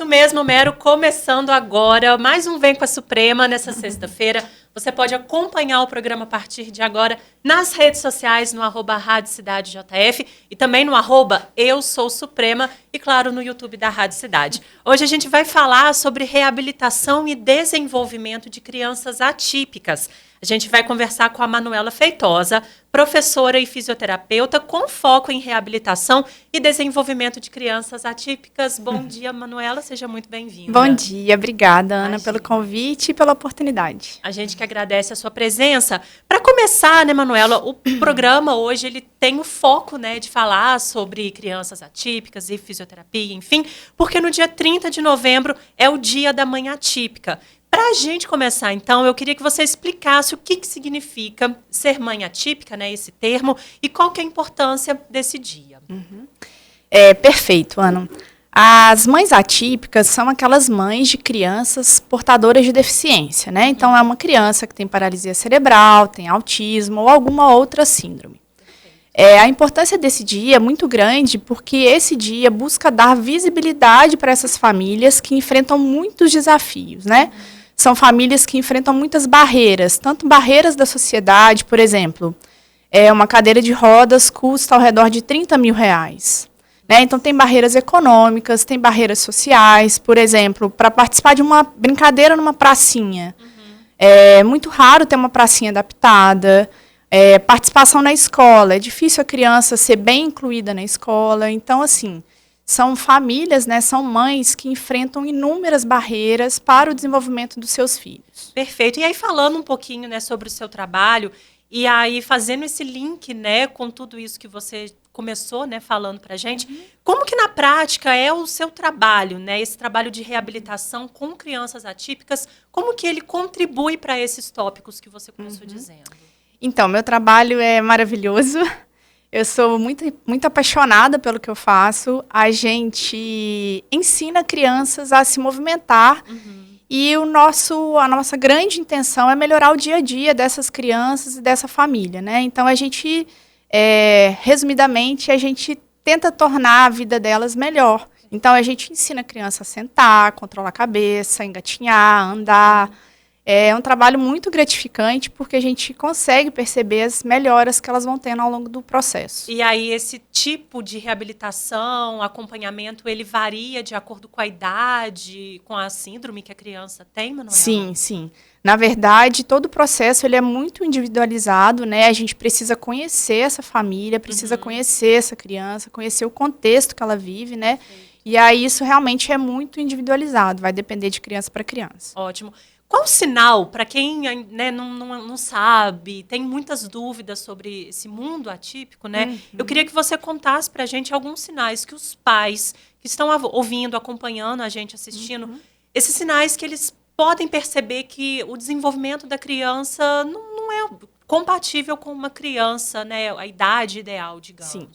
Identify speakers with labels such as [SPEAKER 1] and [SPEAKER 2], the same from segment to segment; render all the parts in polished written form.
[SPEAKER 1] Isso mesmo, Mero, começando agora, mais um Vem com a Suprema nessa sexta-feira. Você pode acompanhar o programa a partir de agora nas redes sociais, no @Rádio Cidade JF e também no @Eu Sou Suprema e, claro, no YouTube da Rádio Cidade. Hoje a gente vai falar sobre reabilitação e desenvolvimento de crianças atípicas. A gente vai conversar com a Manuela Feitosa, professora e fisioterapeuta com foco em reabilitação e desenvolvimento de crianças atípicas. Bom dia, Manuela, seja muito bem-vinda.
[SPEAKER 2] Bom dia, obrigada, Ana, pelo convite e pela oportunidade.
[SPEAKER 1] A gente que agradece a sua presença. Para começar, né, Manuela, o programa hoje ele tem o foco, né, de falar sobre crianças atípicas e fisioterapia, enfim, porque no dia 30 de novembro é o Dia da Mãe Atípica. Para a gente começar, então, eu queria que você explicasse o que significa ser mãe atípica, né, esse termo, e qual que é a importância desse dia.
[SPEAKER 2] Perfeito, Ana. As mães atípicas são aquelas mães de crianças portadoras de deficiência, né? Então, é uma criança que tem paralisia cerebral, tem autismo ou alguma outra síndrome. A importância desse dia é muito grande porque esse dia busca dar visibilidade para essas famílias que enfrentam muitos desafios, né? São famílias que enfrentam muitas barreiras, tanto barreiras da sociedade, por exemplo, uma cadeira de rodas custa ao redor de R$30 mil. Né? Então, tem barreiras econômicas, tem barreiras sociais, por exemplo, para participar de uma brincadeira numa pracinha. É muito raro ter uma pracinha adaptada. Participação na escola, é difícil a criança ser bem incluída na escola. Então, assim, são famílias, né, são mães que enfrentam inúmeras barreiras para o desenvolvimento dos seus filhos.
[SPEAKER 1] Perfeito. E aí, falando um pouquinho, né, sobre o seu trabalho, e aí fazendo esse link, né, com tudo isso que você começou, né, falando para a gente, como que na prática é o seu trabalho, né, esse trabalho de reabilitação com crianças atípicas, como que ele contribui para esses tópicos que você começou dizendo?
[SPEAKER 2] Então, meu trabalho é maravilhoso. Eu sou muito apaixonada pelo que eu faço. A gente ensina crianças a se movimentar e a nossa grande intenção é melhorar o dia a dia dessas crianças e dessa família, né? Então, a gente, resumidamente, a gente tenta tornar a vida delas melhor. Então, a gente ensina a criança a sentar, controlar a cabeça, engatinhar, andar. É um trabalho muito gratificante porque a gente consegue perceber as melhoras que elas vão tendo ao longo do processo.
[SPEAKER 1] E aí esse tipo de reabilitação, acompanhamento, ele varia de acordo com a idade, com a síndrome que a criança tem, Manuela?
[SPEAKER 2] Sim, sim. Na verdade, todo o processo ele é muito individualizado, né? A gente precisa conhecer essa família, precisa conhecer essa criança, conhecer o contexto que ela vive, né? E aí isso realmente é muito individualizado, vai depender de criança para criança.
[SPEAKER 1] Ótimo. Qual o sinal, para quem, né, não sabe, tem muitas dúvidas sobre esse mundo atípico, né? Eu queria que você contasse para a gente alguns sinais que os pais que estão ouvindo, acompanhando a gente, assistindo, esses sinais que eles podem perceber que o desenvolvimento da criança não é compatível com uma criança, né? A idade ideal, digamos.
[SPEAKER 2] Sim.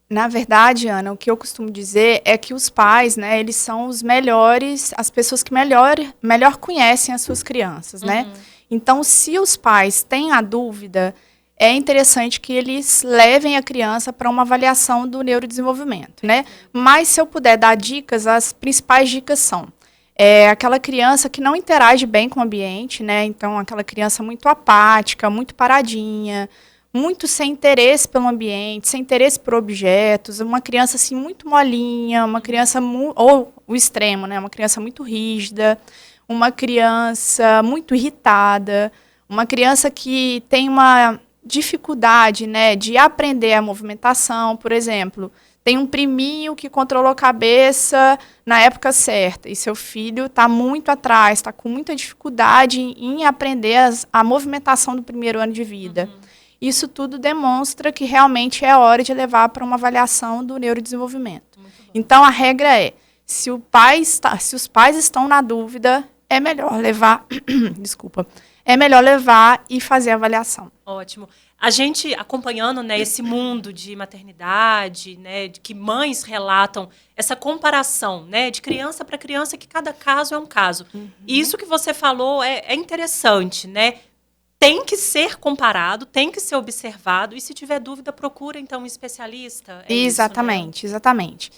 [SPEAKER 2] Na verdade, Ana, o que eu costumo dizer é que os pais, né, eles são os melhores, as pessoas que melhor conhecem as suas crianças, né? Então, se os pais têm a dúvida, é interessante que eles levem a criança para uma avaliação do neurodesenvolvimento, né? Mas, se eu puder dar dicas, as principais dicas são aquela criança que não interage bem com o ambiente, né? Então, aquela criança muito apática, muito paradinha, muito sem interesse pelo ambiente, sem interesse por objetos, uma criança assim muito molinha, uma criança ou o extremo, né, uma criança muito rígida, uma criança muito irritada, uma criança que tem uma dificuldade, né, de aprender a movimentação, por exemplo, tem um priminho que controlou a cabeça na época certa e seu filho está muito atrás, está com muita dificuldade em aprender a movimentação do primeiro ano de vida. Isso tudo demonstra que realmente é hora de levar para uma avaliação do neurodesenvolvimento. Então, a regra é, se os pais estão na dúvida, é melhor levar, é melhor levar e fazer a avaliação.
[SPEAKER 1] Ótimo. A gente acompanhando, né, esse mundo de maternidade, né, de que mães relatam essa comparação, né, de criança para criança, que cada caso é um caso. E isso que você falou é interessante, né? Tem que ser comparado, tem que ser observado, e se tiver dúvida, procura, então, um especialista.
[SPEAKER 2] Exatamente,
[SPEAKER 1] isso, né?
[SPEAKER 2] Exatamente.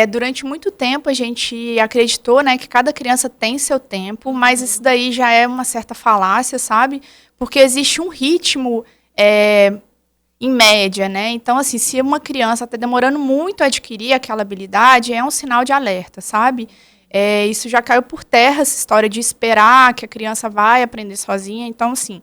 [SPEAKER 2] Durante muito tempo a gente acreditou, né, que cada criança tem seu tempo, mas isso daí já é uma certa falácia, sabe? Porque existe um ritmo em média, né? Então, assim, se uma criança está demorando muito a adquirir aquela habilidade, é um sinal de alerta, sabe? Isso já caiu por terra, essa história de esperar que a criança vai aprender sozinha. Então, assim,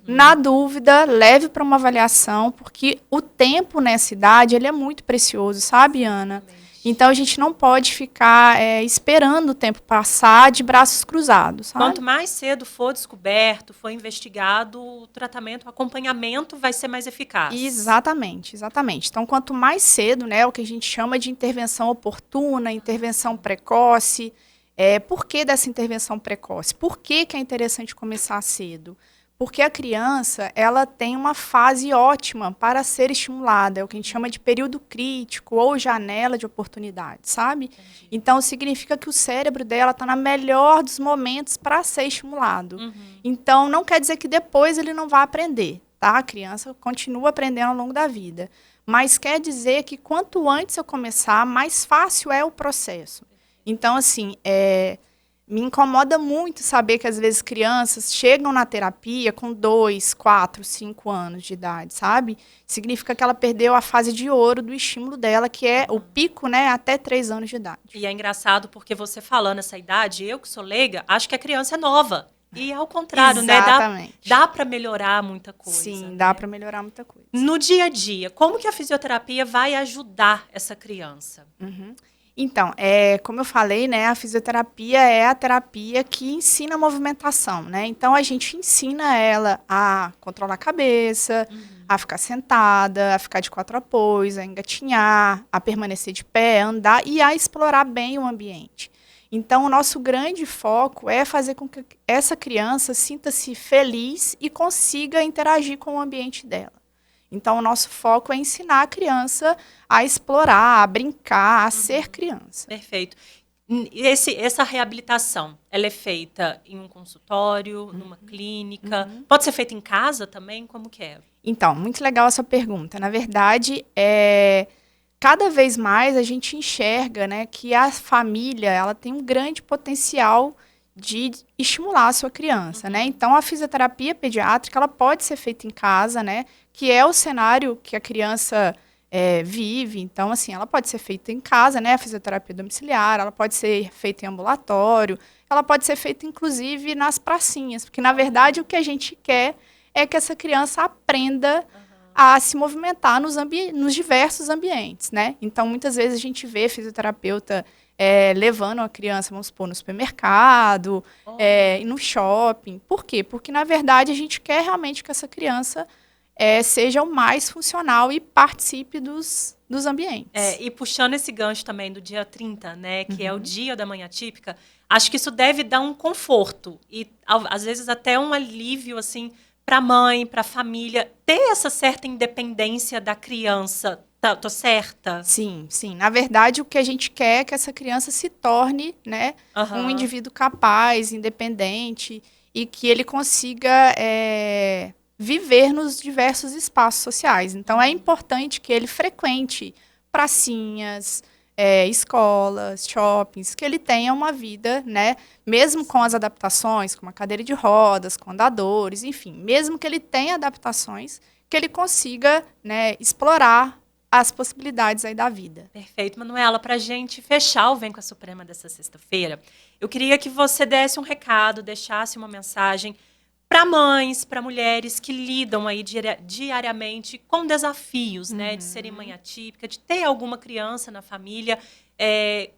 [SPEAKER 2] na dúvida, leve para uma avaliação, porque o tempo nessa idade, ele é muito precioso, sabe, Ana? Então, a gente não pode ficar esperando o tempo passar de braços cruzados, sabe?
[SPEAKER 1] Quanto mais cedo for descoberto, for investigado, o tratamento, o acompanhamento vai ser mais eficaz.
[SPEAKER 2] Exatamente, exatamente. Então, quanto mais cedo, né, o que a gente chama de intervenção oportuna, intervenção precoce. Por que dessa intervenção precoce? Por que é interessante começar cedo? Porque a criança, ela tem uma fase ótima para ser estimulada, é o que a gente chama de período crítico ou janela de oportunidade, sabe?
[SPEAKER 1] Entendi.
[SPEAKER 2] Então, significa que o cérebro dela está na melhor dos momentos para ser estimulado. Então, não quer dizer que depois ele não vai aprender, tá? A criança continua aprendendo ao longo da vida. Mas quer dizer que quanto antes eu começar, mais fácil é o processo. Então, assim, me incomoda muito saber que, às vezes, crianças chegam na terapia com 2, 4, 5 anos de idade, sabe? Significa que ela perdeu a fase de ouro do estímulo dela, que é o pico, né, até 3 anos de idade.
[SPEAKER 1] E é engraçado porque você falando essa idade, eu que sou leiga, acho que a criança é nova. E ao contrário,
[SPEAKER 2] Exatamente.
[SPEAKER 1] né? Dá para melhorar muita coisa.
[SPEAKER 2] Sim,
[SPEAKER 1] né?
[SPEAKER 2] dá para melhorar muita coisa.
[SPEAKER 1] No dia a dia, como que a fisioterapia vai ajudar essa criança?
[SPEAKER 2] Então, como eu falei, né, a fisioterapia é a terapia que ensina a movimentação, né? Então, a gente ensina ela a controlar a cabeça, a ficar sentada, a ficar de 4 apoios, a engatinhar, a permanecer de pé, a andar e a explorar bem o ambiente. Então, o nosso grande foco é fazer com que essa criança sinta-se feliz e consiga interagir com o ambiente dela. Então, o nosso foco é ensinar a criança a explorar, a brincar, a ser criança.
[SPEAKER 1] Perfeito. Essa reabilitação, ela é feita em um consultório, numa clínica? Pode ser feita em casa também? Como que é?
[SPEAKER 2] Então, muito legal essa pergunta. Na verdade, cada vez mais a gente enxerga, né, que a família ela tem um grande potencial de estimular a sua criança, né? Então, a fisioterapia pediátrica ela pode ser feita em casa, né? Que é o cenário que a criança vive. Então, assim, ela pode ser feita em casa, né? A fisioterapia domiciliar, ela pode ser feita em ambulatório, ela pode ser feita, inclusive, nas pracinhas. Porque, na verdade, o que a gente quer é que essa criança aprenda a se movimentar nos diversos ambientes, né? Então, muitas vezes a gente vê fisioterapeuta levando a criança, vamos supor, no supermercado, no shopping. Por quê? Porque, na verdade, a gente quer realmente que essa criança seja o mais funcional e participe dos ambientes.
[SPEAKER 1] E puxando esse gancho também do dia 30, né, que é o dia da manhã típica, acho que isso deve dar um conforto e, às vezes, até um alívio, assim, para a mãe, para a família, ter essa certa independência da criança. Tô certa?
[SPEAKER 2] Sim, sim. Na verdade, o que a gente quer é que essa criança se torne, né, um indivíduo capaz, independente, e que ele consiga viver nos diversos espaços sociais. Então, é importante que ele frequente pracinhas, escolas, shoppings, que ele tenha uma vida, né, mesmo com as adaptações, com uma cadeira de rodas, com andadores, enfim, mesmo que ele tenha adaptações, que ele consiga, né, explorar as possibilidades aí da vida.
[SPEAKER 1] Perfeito, Manuela. Para a gente fechar o Vem com a Suprema dessa sexta-feira, eu queria que você desse um recado, deixasse uma mensagem para mães, para mulheres que lidam aí diariamente com desafios, né, de serem mãe atípica, de ter alguma criança na família.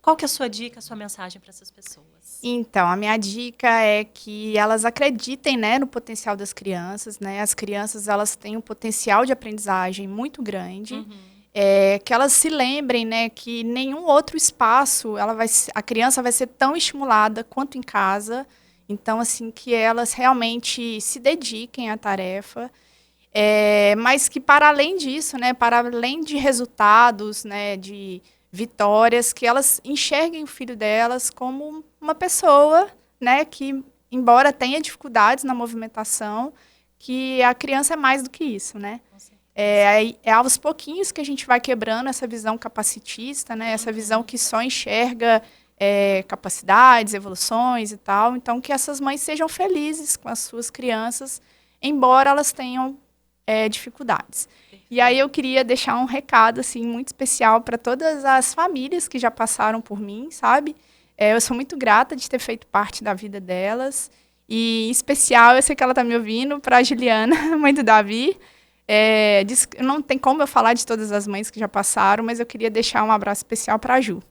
[SPEAKER 1] Qual que é a sua dica, a sua mensagem para essas pessoas?
[SPEAKER 2] Então, a minha dica é que elas acreditem, né, no potencial das crianças, né? As crianças, elas têm um potencial de aprendizagem muito grande. Que elas se lembrem, né, que nenhum outro espaço a criança vai ser tão estimulada quanto em casa. Então, assim, que elas realmente se dediquem à tarefa, mas que para além disso, né, para além de resultados, né, de vitórias, que elas enxerguem o filho delas como uma pessoa, né, que embora tenha dificuldades na movimentação, que a criança é mais do que isso, né? É aos pouquinhos que a gente vai quebrando essa visão capacitista, né? Essa visão que só enxerga capacidades, evoluções e tal. Então, que essas mães sejam felizes com as suas crianças, embora elas tenham dificuldades. E aí eu queria deixar um recado assim muito especial para todas as famílias que já passaram por mim, sabe? Eu sou muito grata de ter feito parte da vida delas. E em especial, eu sei que ela está me ouvindo, para a Juliana, mãe do Davi. Não tem como eu falar de todas as mães que já passaram, mas eu queria deixar um abraço especial para a Ju.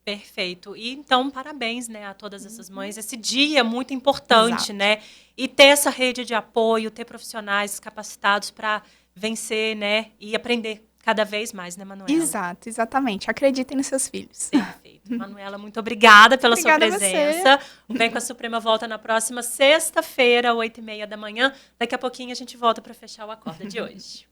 [SPEAKER 1] Perfeito. E então, parabéns, né, a todas essas mães. Esse dia é muito importante,
[SPEAKER 2] Exato.
[SPEAKER 1] né? E ter essa rede de apoio, ter profissionais capacitados para vencer, né? E aprender cada vez mais, né, Manuela?
[SPEAKER 2] Exato, exatamente. Acreditem nos seus filhos.
[SPEAKER 1] Perfeito. Manuela, muito obrigada pela sua
[SPEAKER 2] Obrigada a
[SPEAKER 1] presença. O Vem com a Suprema volta na próxima sexta-feira, 8h30 da manhã. Daqui a pouquinho a gente volta para fechar o Acorda de hoje.